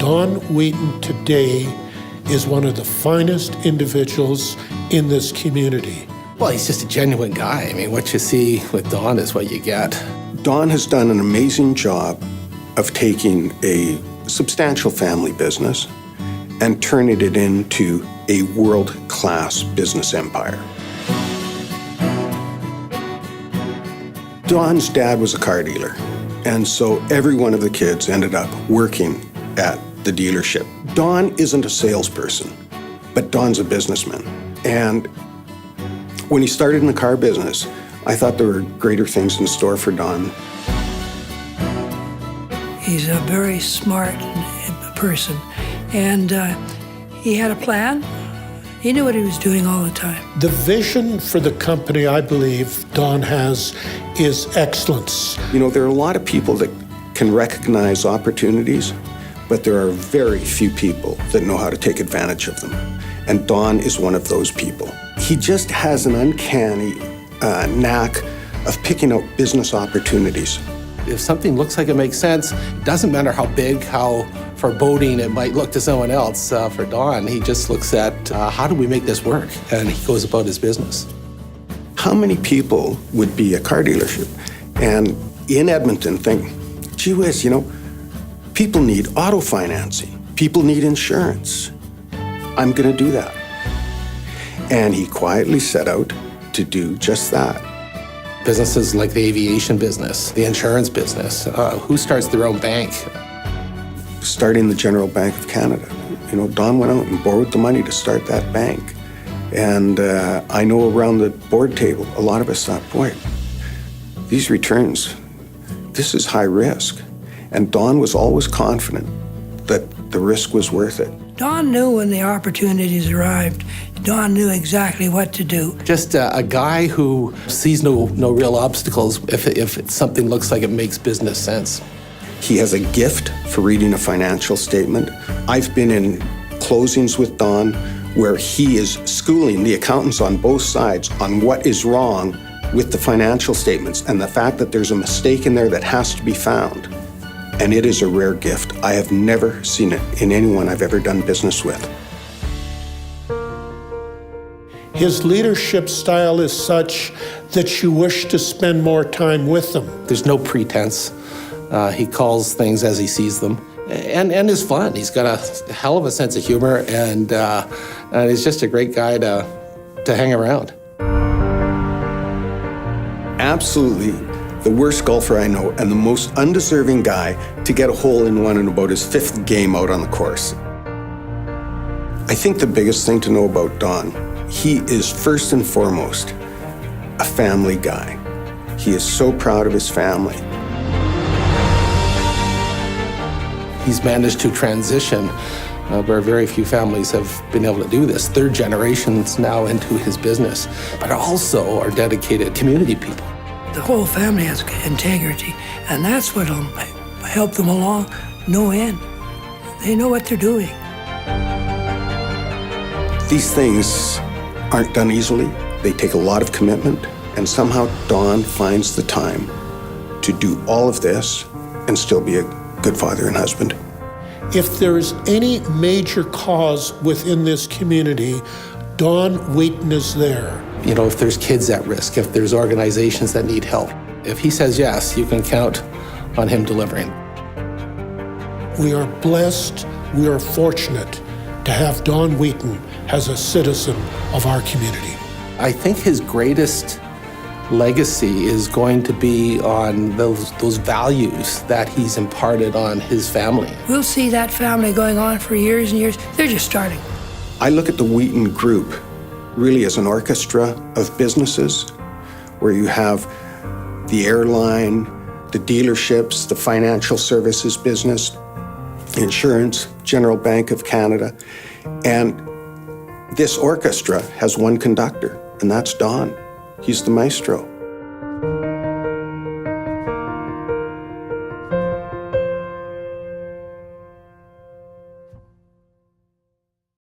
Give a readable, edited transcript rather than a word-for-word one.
Don Wheaton today is one of the finest individuals in this community. Well, he's just a genuine guy. I mean, what you see with Don is what you get. Don has done an amazing job of taking a substantial family business and turning it into a world-class business empire. Don's dad was a car dealer, and so every one of the kids ended up working at the dealership. Don isn't a salesperson, but Don's a businessman. And when he started in the car business, I thought there were greater things in store for Don. He's a very smart person, and he had a plan. He knew what he was doing all the time. The vision for the company, I believe, Don has is excellence. You know, there are a lot of people that can recognize opportunities, but there are very few people that know how to take advantage of them. And Don is one of those people. He just has an uncanny knack of picking out business opportunities. If something looks like it makes sense, it doesn't matter how big, how foreboding it might look to someone else. For Don, he just looks at how do we make this work? And he goes about his business. How many people would be a car dealership and in Edmonton think, gee whiz, you know, people need auto financing. People need insurance. I'm going to do that. And he quietly set out to do just that. Businesses like the aviation business, the insurance business, who starts their own bank? Starting the General Bank of Canada. You know, Don went out and borrowed the money to start that bank. And I know around the board table, a lot of us thought, boy, these returns, this is high risk. And Don was always confident that the risk was worth it. Don knew when the opportunities arrived. Don knew exactly what to do. Just a guy who sees no real obstacles if something looks like it makes business sense. He has a gift for reading a financial statement. I've been in closings with Don where he is schooling the accountants on both sides on what is wrong with the financial statements and the fact that there's a mistake in there that has to be found. And it is a rare gift. I have never seen it in anyone I've ever done business with. His leadership style is such that you wish to spend more time with him. There's no pretense. He calls things as he sees them. And is fun. He's got a hell of a sense of humor, and he's just a great guy to hang around. Absolutely the worst golfer I know and the most undeserving guy to get a hole-in-one in about his 5th game out on the course. I think the biggest thing to know about Don, he is first and foremost a family guy. He is so proud of his family. He's managed to transition where very few families have been able to do this. 3rd generations now into his business, but also are dedicated community people. The whole family has integrity, and that's what will help them along no end. They know what they're doing. These things aren't done easily. They take a lot of commitment, and somehow Don finds the time to do all of this and still be a good father and husband. If there is any major cause within this community, Don Wheaton is there. You know, if there's kids at risk, if there's organizations that need help, if he says yes, you can count on him delivering. We are blessed, we are fortunate to have Don Wheaton as a citizen of our community. I think his greatest legacy is going to be on those values that he's imparted on his family. We'll see that family going on for years and years. They're just starting. I look at the Wheaton Group really as an orchestra of businesses where you have the airline, the dealerships, the financial services business, insurance, General Bank of Canada, and this orchestra has one conductor, and that's Don. He's the maestro.